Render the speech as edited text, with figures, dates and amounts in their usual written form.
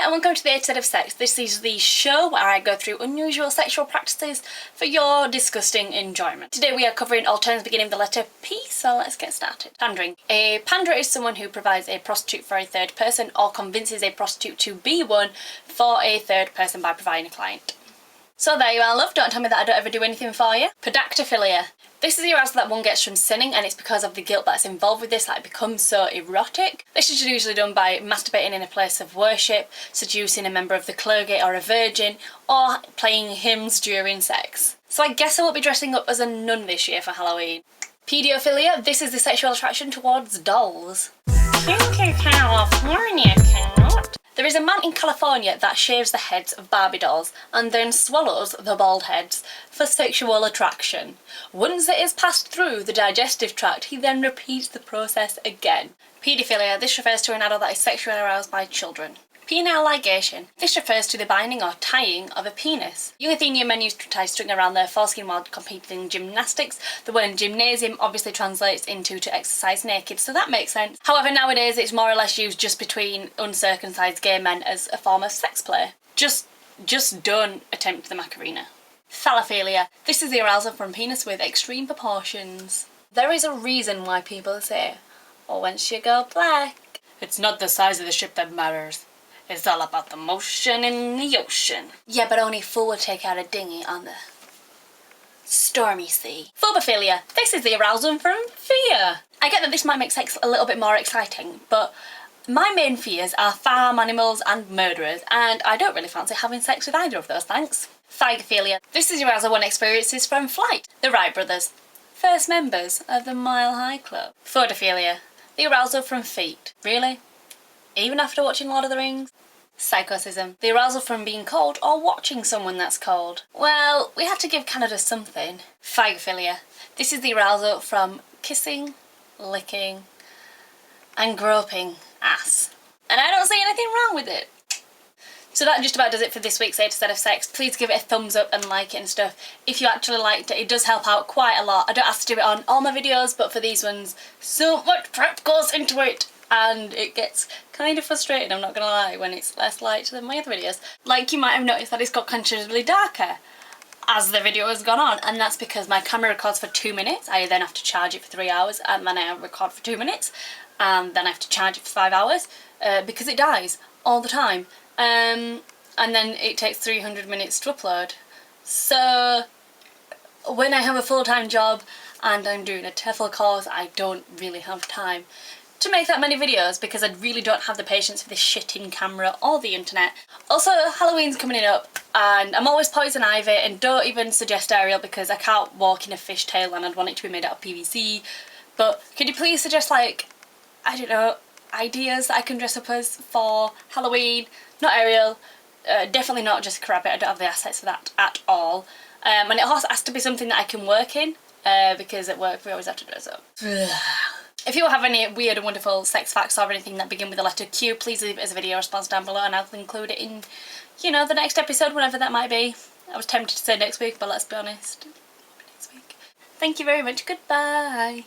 and welcome to the A to Z of Sex. This is the show where I go through unusual sexual practices for your disgusting enjoyment. Today we are covering all terms beginning with the letter P, so let's get started. Pandering. A panderer is someone who provides a prostitute for a third person or convinces a prostitute to be one for a third person by providing a client. So there you are, love. Don't tell me that I don't ever do anything for you. Podactophilia. This is the arousal that one gets from sinning, and it's because of the guilt that's involved with this that it becomes so erotic. This is usually done by masturbating in a place of worship, seducing a member of the clergy or a virgin, or playing hymns during sex. So I guess I won't be dressing up as a nun this year for Halloween. Pedophilia. This is the sexual attraction towards dolls. Kinky California cannot. There is a man in California that shaves the heads of Barbie dolls and then swallows the bald heads for sexual attraction. Once it is passed through the digestive tract, he then repeats the process again. Paedophilia. This refers to an adult that is sexually aroused by children. Penile ligation. This refers to the binding or tying of a penis. Young Athenian men used to tie string around their foreskin while competing in gymnastics. The word gymnasium obviously translates into to exercise naked, so that makes sense. However, nowadays it's more or less used just between uncircumcised gay men as a form of sex play. Just don't attempt the Macarena. Phallophilia. This is the arousal from penis with extreme proportions. There is a reason why people say, "Oh, once you go black, it's not the size of the ship that matters. It's all about the motion in the ocean." Yeah, but only a fool would take out a dinghy on the stormy sea. Phobophilia. This is the arousal from fear. I get that this might make sex a little bit more exciting, but my main fears are farm animals and murderers, and I don't really fancy having sex with either of those, thanks. Thygophilia. This is the arousal one experiences from flight. The Wright brothers, first members of the Mile High Club. Photophilia. The arousal from feet. Really? Even after watching Lord of the Rings? Psychocism. The arousal from being cold or watching someone that's cold. Well, we have to give Canada something. Phygophilia. This is the arousal from kissing, licking, and groping ass. And I don't see anything wrong with it. So that just about does it for this week's A to Z of Sex. Please give it a thumbs up and like it and stuff if you actually liked it. It does help out quite a lot. I don't have to do it on all my videos, but for these ones, so much prep goes into it. And it gets kind of frustrating, I'm not gonna lie, when it's less light than my other videos. Like, you might have noticed that it's got considerably darker as the video has gone on, and that's because my camera records for 2 minutes. I then have to charge it for 3 hours, and then I record for 2 minutes, and then I have to charge it for 5 hours because it dies all the time. And then it takes 300 minutes to upload. So when I have a full-time job and I'm doing a TEFL course, I don't really have time to make that many videos because I really don't have the patience for this shitting camera or the internet. Also, Halloween's coming up and I'm always poison ivy, and don't even suggest Ariel because I can't walk in a fishtail and I'd want it to be made out of PVC. But could you please suggest, like, I don't know, ideas that I can dress up as for Halloween? Not Ariel, definitely not Jessica Rabbit, I don't have the assets for that at all. And it also has to be something that I can work in because at work we always have to dress up. If you have any weird and wonderful sex facts or anything that begin with the letter Q, please leave it as a video response down below and I'll include it in, you know, the next episode, whenever that might be. I was tempted to say next week, but let's be honest, next week. Thank you very much, goodbye.